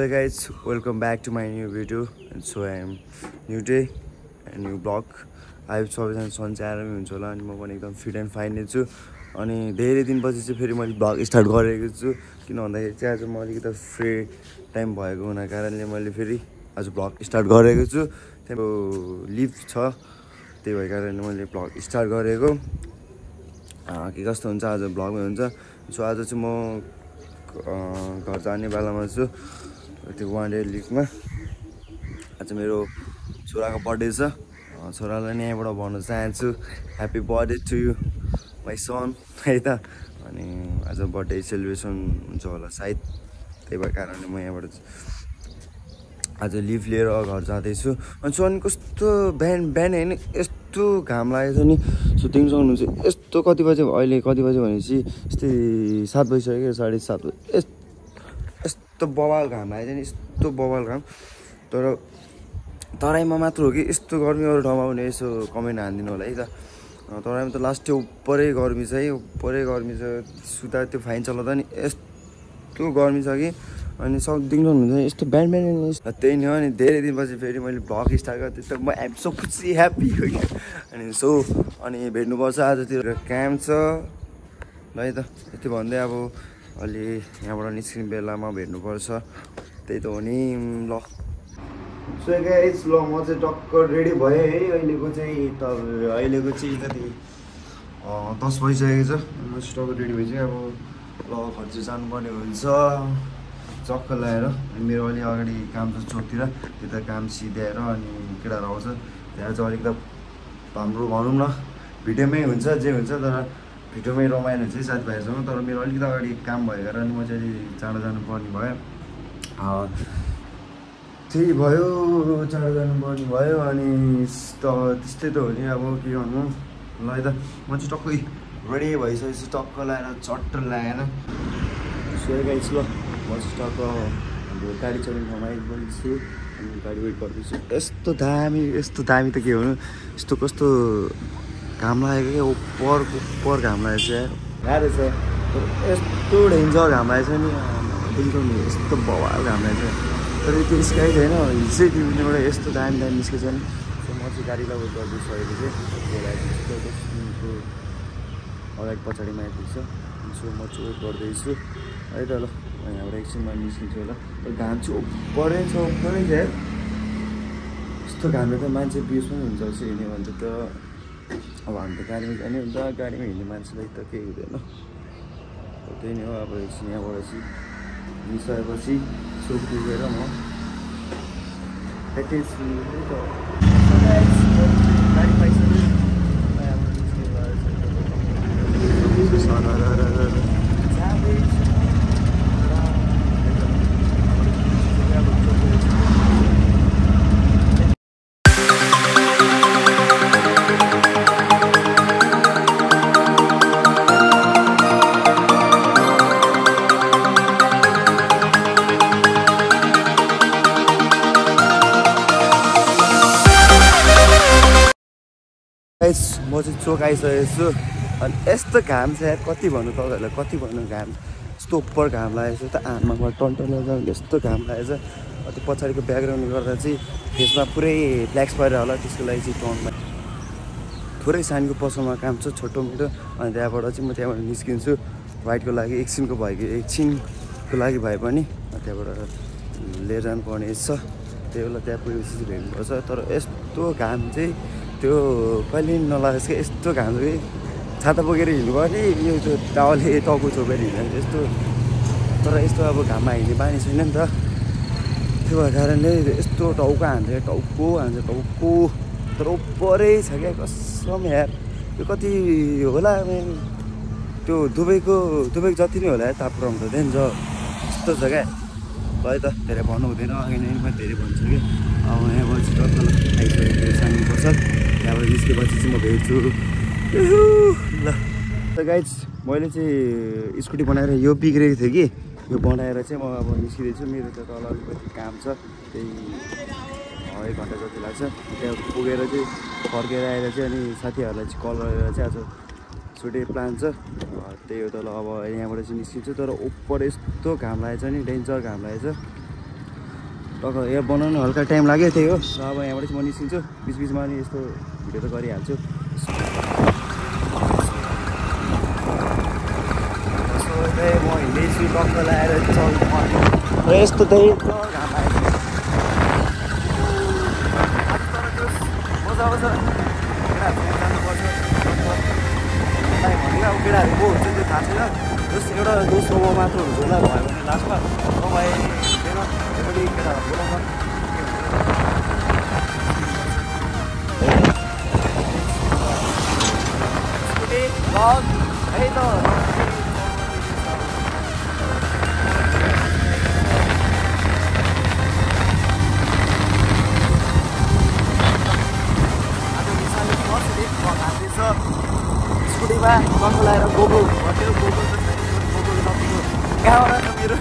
Hey guys, welcome back to my new video. And so I am new day and new vlog. I have सबैजना सन्चै आरामै हुन्छ होला अनि म पनि एकदम फिट एन्ड फाइन नै छु अनि धेरै दिनपछि चाहिँ फेरि मैले भ्लग स्टार्ट गरेको छु किन भन्दाखेरि चाहिँ आज म अलिकति फ्री टाइम भएको हुना कारणले मैले फेरि आज भ्लग स्टार्ट गरेको छु त्यही लिभ छ त्यही भएको कारणले मैले भ्लग स्टार्ट गरेको के कस्तो हुन्छ आज भ्लगमै हुन्छ सो आज चाहिँ म घर जाने बेलामा छु त्यो वान डे लिभमा आज मेरो छोराको बर्थडे छ छोरालाई नै यहाँबाट भन्न चाहन्छु happy birthday to you my son है त अनि आज बर्थडे सेलिब्रेसन हुन्छ होला सायद त्यही भएको कारणले म यहाँबाट आज लिभ लिएर घर जाँदैछु अनि सन कस्तो बिहान होइन यस्तो घाम लागेको छ नि सुटिङ सक्नुहुन्छ यस्तो कति बजे अहिले कति बजे भनेपछि यस्तै 7 बजिसक्यो 7:30 यस्तो बवाल घाम लागेको छ नि यस्तो बवाल घाम तर तराईमा मात्र हो कि यस्तो गर्मी अरू ठाउँमा पनि यसो कमेन्ट हानिदिनु होला है त तराईमा त लास्ट त्यो उपरै गर्मी छ है उपरै गर्मी छ सुता त्यो फाइन चलाउँदा नि यस्तो गर्मी छ कि अनि सक्दिनु हुन्छ यस्तो बिहान त्यही नै हो अनि धेरै दिनपछि फेरि मैले भ्लग स्टार्ट गरेँ त्यस्तो म एम सो खुसी ह्याप्पी हो क्या अनि सो अनि भेट्नुपर्छ आजतिर काम छ ल है त यति भन्दै अब अलि यहाँबाट निस्किने बेलामा भेट्नुपर्छ त्यही त हो नि ल सो गाइस ल म चाहिँ टक्क रेडी भएँ है अहिलेको चाहिँ कति 10 बजिसकेको छ म चाहिँ टक्क रेडी भइसक्यो अब ल घर चाहिँ जानुपर्ने हुन्छ चक्क लगाएर अनि मेरो अलि अगाडि काम छ चोकतिर त्यता काम सिध्याएर अनि केटाहरू आउँछ त्यहाँ चाहिँ अलिक त हाम्रो भनौँ न भिडियोमै हुन्छ जे हुन्छ तर भिडियोमै रमाइलो हुन्छ साथीभाइहरूसँग तर मेरो अलिकति अगाडि काम भएको कारण म चाहिँ अलि चाँडो जानुपर्ने भयो त्यही भयो चाँडो जानुपर्ने भयो अनि त्यस्तै त हो नि अब के भन्नु ल है त म चाहिँ टक्कै रेडी भइसकेपछि टक्क लगाएर चट्ट लगाएर सो गाइस ल म चाहिँ टक्क हाम्रो गाडी चलाउने ठाउँमा आइपुगेछु अनि गाडी वेट गर्दैछु यस्तो दामी त के भन्नु यस्तो कस्तो घाम लागेको क्या उप्पर घाम लागेको छ गाह्रो छ तर यस्तो डेन्जर घाम लागेको छ नि यस्तो बवाल घाम लागेको छ तर त्यो स्काई छैन हिल चाहिँ तिमीबाट यस्तो दामी निस्केछ नि म चाहिँ गाडीलाई वेट गर्दैछु अहिले चाहिँ अगाडि पछाडिमा आइपुग्छ सो म चाहिँ वेट गर्दैछु है त ल यहाँबाट एकछिनमा निस्किन्छु होला घाम चाहिँ उपरै छ यस्तो घामले त मान्छे बिउस पनि हुन्छ जस्तो हिँड्यो भने त अब हामी त गाडीमा जाने हुन्छ गाडीमा हिँड्ने मान्छेलाई त केही हुँदैन त्यही नै हो अब एकछिन यहाँबाट चाहिँ निस्केपछि चोक पुगेर म प्याकेज गाडी पाइसक्यो म चाहिँ चोक आइसकेको छु अनि यस्तो घाम छ यार कति भन्नु तपाईँहरूलाई कति भन्नु घाम यस्तो उप्पर घाम लागेको छ त आमामा टन्टन यस्तो घाम लागेको छ त्यो पछाडिको ब्याकग्राउन्डले गर्दा चाहिँ फेसमा पुरै ब्ल्याक्स परेर होला त्यसको लागि चाहिँ टनमा थोरै सानोको पसलमा काम छ छोटो मोटो अनि त्यहाँबाट चाहिँ म त्यहाँबाट निस्किन्छु वाइटको लागि एकछिनको लागि भए पनि त्यहाँबाट लिएर जानुपर्ने छ त्यही बेला त्यहाँ पुगेपछि चाहिँ भेट्नुपर्छ तर यस्तो घाम चाहिँ त्यो कहिले पनि नलागेको छ कि यस्तो घाम कि छाता बोकेर हिँड्नु पर्ने यो त्यो टावलले टाउको छोपेर हिँड्दैन यस्तो तर यस्तो अब घाममा हिँड्ने बानी छैन नि त त्यो भएको कारणले यस्तो टाउको हान्छ तर उपरै छ क्या कसम यार त्यो कति होला त्यो दुबईको जति नै होला तापक्रम त डेन्जर यस्तो छ क्या ल है त धेरै भन्नु हुँदैन अघि नै मैले धेरै भन्छु कि अब यहाँबाट चाहिँ आइसकेको सान्नुपर्छ त्यहाँबाट निस्केपछि चाहिँ म भेट्छु ल त गाइज मैले चाहिँ स्कुटी बनाएर यो बिग्रेको थियो कि यो बनाएर चाहिँ म अब निस्किँदैछु मेरो त तल अलिकति काम छ त्यही 1 घन्टा जति लाग्छ त्यहाँ पुगेर चाहिँ फर्केर आएर चाहिँ अनि साथीहरूलाई चाहिँ कल गरेर चाहिँ आज छुट्टै प्लान छ त्यही हो त ल अब यहाँबाट चाहिँ निस्किन्छु तर उपर यस्तो घाम लागेछ नि डेन्जर घाम लागेछ टक्क यहाँ बनाउनु हल्का टाइम लाग्यो त्यही हो। र अब यहाँबाट म निस्किन्छु, बिचबिचमा अनि यस्तो भिडियो त गरिहाल्छु। सो त्यही म हिँड्दैछु टक्क लगाएर र यस्तो त्यही घाम लागेको मजा आउँछ। जानुपर्छ भनेको अब केटाहरू को हुन्छ त्यो थाहा छैन। जस्तो एउटा दोस्रो म मात्र हुन्छ होला भयो भने लास्टमा तपाईँ पनि केटाहरू बोलाउन है त। स्कुटीमा टक्क लगाएर गोगो भन्थ्यो। गोगो त छैन, गोगो नदिएको कहाँबाट छ मेरो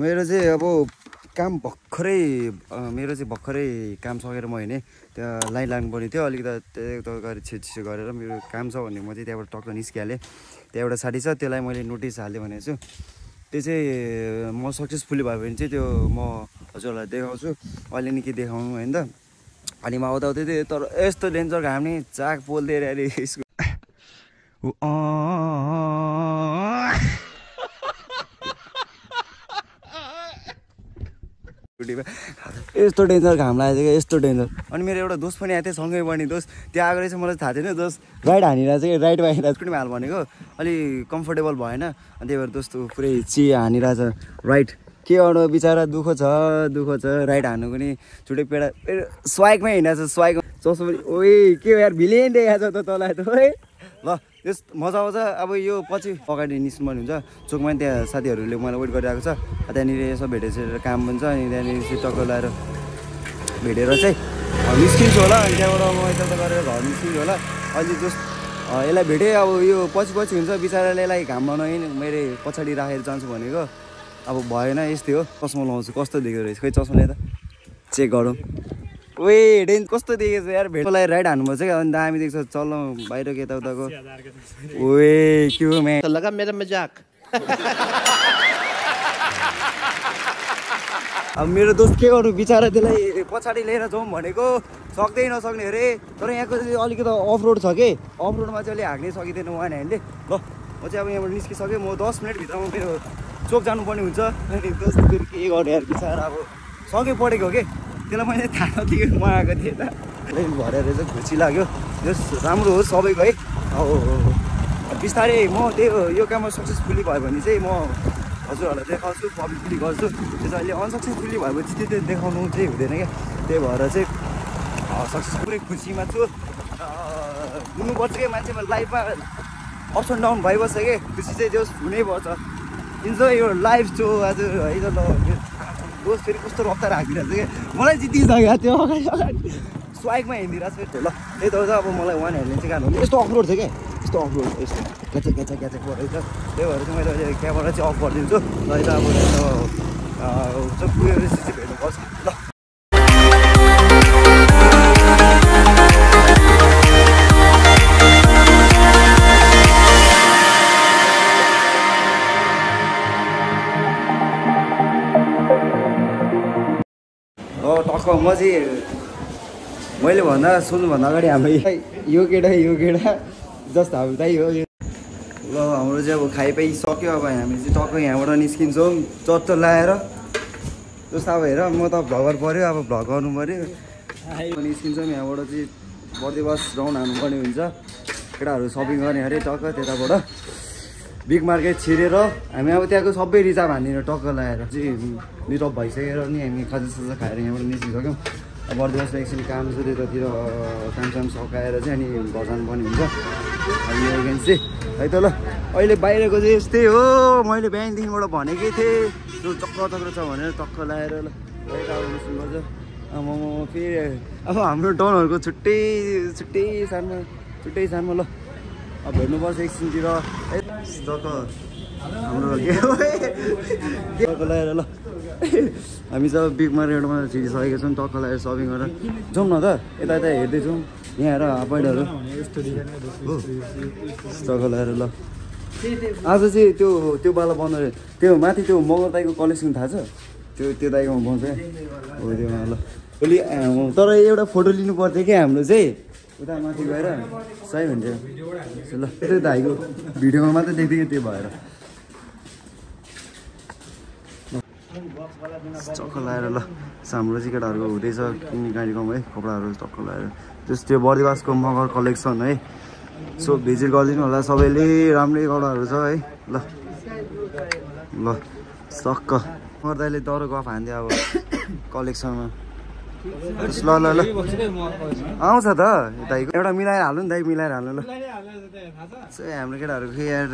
मेरो चाहिँ अब काम भर्खरै काम सकेर म हिँडेँ। त्यहाँ लाइन लाग्नुपर्ने थियो अलिकति गएर छिटो गरेर मेरो काम छ भन्ने म चाहिँ त्यहाँबाट टक्क निस्किहालेँ। त्यहाँ एउटा साथी छ त्यसलाई मैले नोटिस हालेँ भनेको छु। त्यो चाहिँ म सक्सेसफुली भयो भने चाहिँ त्यो म हजुरहरूलाई देखाउँछु। अहिले नि के देखाउनु होइन त। अनि म आउँदै थिएँ तर यस्तो डेन्जर घाम नि चाक पोल्दिएर अरे यस्तो डेन्जर घाम लागेको थियो, यस्तो डेन्जर। अनि मेरो एउटा दोस्त पनि आएको थियो, सँगै बढ्ने दोस्त। त्यो आएको रहेछ मलाई थाहा थिएन। दोस्त राइड हानिरहेको चाहिँ राइडमा हिँडिरहेको स्कुटीमा हाल भनेको अलि कम्फर्टेबल भएन। अनि त्यही भएर दोस्त पुरै हानिरहेछ राइड। के गर्नु बिचरा दुःख छ राइड हान्नु पनि छुट्टै पेडा स्वाइकमै हिँडेको छ। स्वाइक चस्मा पनि ओए के यार भिलेन देखाएको छ त तँलाई त है। ल त्यस मजा आउँछ। अब यो पछि अगाडि निस्किनु हुन्छ चोकमा त्यहाँ साथीहरूले मलाई वेट गरिरहेको छ। त्यहाँनिर यसो भेटेर काम पनि छ। अनि त्यहाँनिर चाहिँ टक्क लगाएर भेटेर चाहिँ निस्किन्छु होला। अनि त्यहाँबाट म यता गरेर घर निस्किन्छु होला। अहिले जस्ट यसलाई भेटेँ। अब यो पछि हुन्छ बिचराले यसलाई घाममा नहिँड मैले पछाडि राखेर जान्छु भनेको। अब भएन यस्तै हो। चस्मा लाउँछु कस्तो देख्दो रहेछ खै चस्मा ल्याएर चेक गरौँ। ओए डेन्ज कस्तो देखेको छ यार। भेटलाई राइड हान्नुपर्छ क्या अनि दामी देख्छ। चल्नु बाहिरको यताउताको ओए के हो म्या लगा मेरो मजाक। अब मेरो दोस्त के गर्नु बिचरा त्यसलाई पछाडि लिएर जाउँ भनेको सक्दै नसक्ने अरे। तर यहाँको चाहिँ अलिकति अफ रोड छ कि अफ रोडमा चाहिँ अलिक हाँक्नै सकिँदैन वान ह्यान्डले। ल म चाहिँ अब यहाँबाट निस्किसकेँ। म 10 मिनटभित्रमा मेरो चोक जानुपर्ने हुन्छ। अनि दोस्त फेरि के गर्ने यार बिचरा अब सँगै पढेको हो कि त्यसलाई मैले थाहा नदिएको म आएको थिएँ त। भरेर चाहिँ खुसी लाग्यो। जस राम्रो होस् सबैको है। अब बिस्तारै म त्यही हो यो काममा सक्सेसफुली भयो भने चाहिँ म हजुरहरूलाई देखाउँछु पब्लिकली गर्छु। त्यो चाहिँ अहिले अनसक्सेसफुली भएपछि त्यो देखाउनु चाहिँ हुँदैन क्या। त्यही भएर चाहिँ सक्सेसफुली खुसीमा छु। हुनुपर्छ कि मान्छेमा लाइफमा अप्स एन्ड डाउन भइबस्छ कि खुसी चाहिँ जस हुनैपर्छ। इन्जोय यो लाइफ छु आज है त। दोस्त फेरि कस्तो रफ्तार हाकिरहेको छ कि मलाई जितिसक्यो त्यो अगाडि स्वाइकमा हिँडिरहेको छ। ल त्यही त हो अब मलाई वान ह्यान्डले चाहिँ गाह्रो हुन्छ। यस्तो अफरोड छ क्या यस्तो अफरोड यस्तो क्याचा परेको छ। त्यही भएर चाहिँ मैले अहिले क्यामेरा चाहिँ अफ गरिदिन्छु। र यता अब चाहिँ पुगेर चाहिँ भेट्नुपर्छ। ल टक्क म चाहिँ मैले सोध्नुभन्दा अगाडि हाम्रो यो केटा जस्तो अब त्यही हो। ल हाम्रो चाहिँ अब खाइपाइ सक्यो। अब हामी चाहिँ टक्क यहाँबाट निस्किन्छौँ चट्ट लगाएर। जस्तो अब हेर म त भ्लगर पऱ्यो अब भ्लग गर्नु पऱ्यो। निस्किन्छौँ यहाँबाट चाहिँ बर्दिवास राउन्ड हान्नुपर्ने हुन्छ। केटाहरू सपिङ गर्ने अरे टक्क त्यताबाट बिग मार्केट छिरेर हामी अब त्यहाँको सबै रिजर्भ हान्दिनँ टक्क लगाएर चाहिँ मिटअप भइसकेर नि हामी खाजासाजा खाएर यहाँबाट निस्किसक्यौँ। बर्दिवासमा एकछिन काम छ त्यतातिर काम सकाएर चाहिँ अनि घर जानुपर्ने हुन्छ। अनि एगेन्स चाहिँ है त। ल अहिले बाहिरको चाहिँ यस्तै हो। मैले बिहानदेखिबाट भनेकै थिएँ त्यो चक्र छ भनेर टक्क लगाएर ल अब निस्किनु पर्छ। म फेरि अब हाम्रो टाउनहरूको छुट्टै सानो ल अब भेट्नुपर्छ एकछिनतिर। टक्क हाम्रो टक्क लगाएर ल हामी चाहिँ बिग मार्केटमा छिरिसकेका छौँ टक्क लगाएर सपिङ गरेर जाउँ न त यता यता हेर्दैछौँ यहाँ हेर हाफप्यान्टहरू टक्क लगाएर ल आज चाहिँ त्यो बाला बन्द त्यो माथि त्यो मगर दाईको कलेक्सन थाहा छ त्यो दाईकोमा पाउँछ हो त्योमा ल भोलि तर एउटा फोटो लिनु पर्थ्यो कि हाम्रो चाहिँ उता माथि गएर सही हुन्थ्यो ल त्यो दाईको भिडियोमा मात्रै देख्थ्यो त्यो भएर चक्क लगाएर ल हाम्रो चाहिँ केटाहरूको हुँदैछ किन्ने कार्यक्रम है कपडाहरू चक्क लगाएर जस्तो त्यो बर्दिवासको मगर कलेक्सन है सो भिजिट गरिदिनु होला सबैले राम्रै कपडाहरू छ है ल ल चक्क गर्दाले डर गफ हान्थ्यो अब कलेक्सनमा ल ल ल आउँछ त दाइको एउटा मिलाएर हाल्नु नि दाइ मिलाएर हाल्नु ल हाम्रो केटाहरू खै यार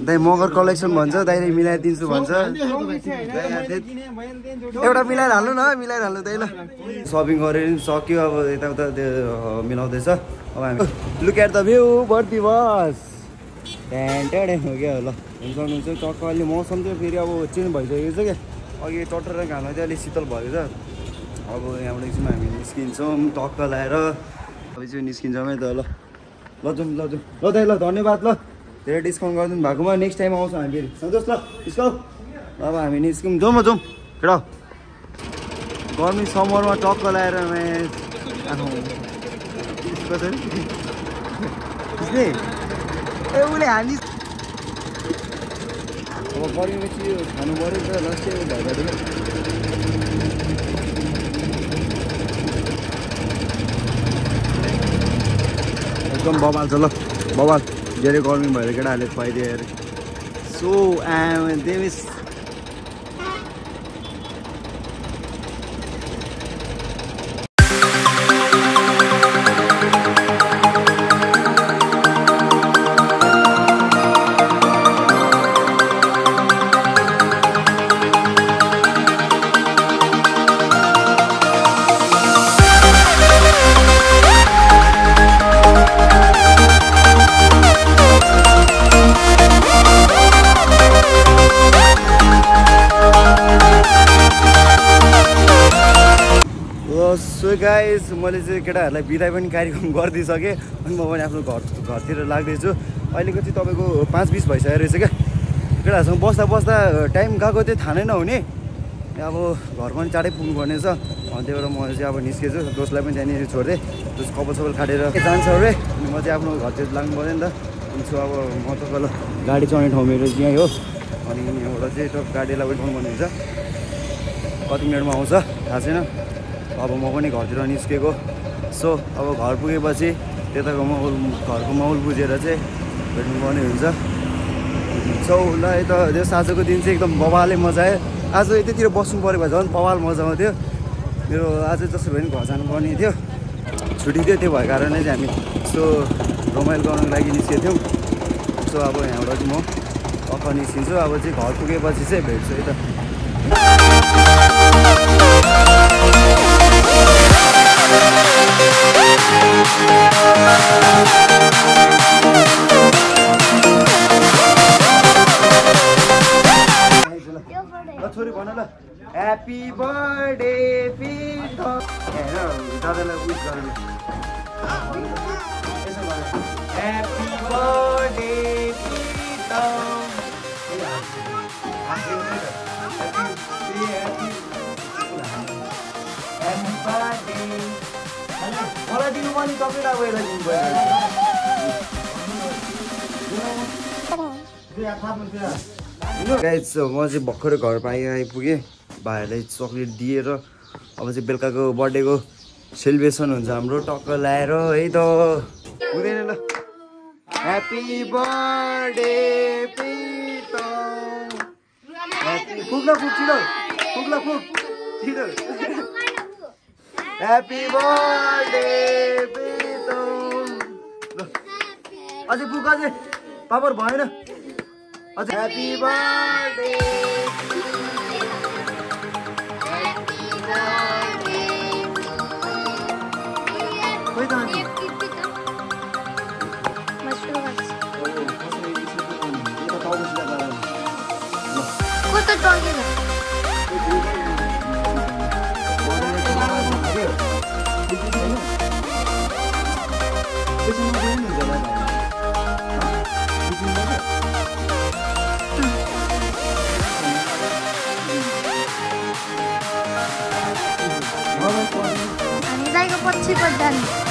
दाइ मगर कलेक्सन भन्छ दाइले मिलाएर दिन्छु भन्छ एउटा मिलाएर हाल्नु न मिलाएर हाल्नु दाइ ल सपिङ गरेर सक्यो अब यताउता त्यो मिलाउँदैछ अब हामी look at the view Bardibas tented हो क्या ल सक्नुहुन्छ टक्क अहिले मौसम चाहिँ फेरि अब चेन्ज भइसकेको छ क्या अघि टटर र घाममा चाहिँ अलिक शीतल भएको छ अब यहाँबाट एकछिन हामी निस्किन्छौँ टक्क लगाएर अब चाहिँ निस्किन्छौँ है त ल जाउँ ल दाइ ल धन्यवाद ल धेरै डिस्काउन्ट गरिदिनु भएकोमा नेक्स्ट टाइम आउँछौँ हामी फेरि सन्तोष ल डिस्काउन्ट अब हामी निस्क्यौँ जाउँ केटा गर्मी समरमा टक्क लगाएर ए उसले हानि अब गर्मीपछि खानु पऱ्यो नि त लस्टै भएर एकदम बवाल छ ल बवाल धेरै गर्मी भएर केटाहरूले खुवाइदियो अरे सो देविस सो गाइस मैले चाहिँ केटाहरूलाई बिदाई पनि कार्यक्रम गरिदिइसकेँ अनि म पनि आफ्नो घरतिर लाग्दैछु अहिलेको चाहिँ तपाईँको 5:20 भइसकेको रहेछ क्या केटाहरूसँग बस्दा बस्दा टाइम गएको चाहिँ थाहा नै नहुने अब घर पनि चाँडै पुग्नुपर्ने छ अनि त्यही भएर म चाहिँ अब निस्केछु दोस्तलाई पनि त्यहाँनिर छोडिदिएँ दोस्त कपाल सपाल काटेर जान्छ अरे अनि म चाहिँ आफ्नो घरतिर लाग्नु पऱ्यो नि त अनि सो अब म तपाईँलाई गाडी चढ्ने ठाउँ मेरो यहीँ हो अनि यहाँबाट चाहिँ गाडीलाई उठाउनु पर्ने हुन्छ कति मिनटमा आउँछ थाहा छैन अब म पनि घरतिर निस्केको सो अब घर पुगेपछि त्यताको घरको माहौल बुझेर चाहिँ भेट्नुपर्ने हुन्छ सो ल यता त्यस आजको दिन चाहिँ एकदम बवालै मजा आयो आज यतातिर बस्नु पऱ्यो भए झन् बवाल मजा आउँथ्यो मेरो आज जसो भए पनि घर जानुपर्ने थियो छुट्टी थियो त्यो भएको कारणले चाहिँ हामी यसो रमाइलो गर्नुको लागि निस्केको थियौँ सो अब यहाँबाट चाहिँ म टक्क निस्किन्छु अब चाहिँ घर पुगेपछि चाहिँ भेट्छु है त छोरी भन ल ह्याप्पी बर्थडे दादालाई विश गर्नु ह्याप्पी बर्थडे मलाई दिनु पनि चक्लेट अब यसलाई दिनु पऱ्यो गाइस म चाहिँ भर्खरै घर आइपुगेँ भाइहरूलाई चक्लेट दिएर अब चाहिँ बेलुकाको बर्थडेको सेलिब्रेसन हुन्छ हाम्रो टक्क ल्याएर है त हुँदैन ल ह्याप्पी बर्थडे पुग्ला पुग छिटो पुग्ला पुग छिटो ह्याप्पी बर्थडे अझै पुग अझै पापर भएन अझै ह्याप्पी बर्थडे खोइ त अनि पछि पड्छन्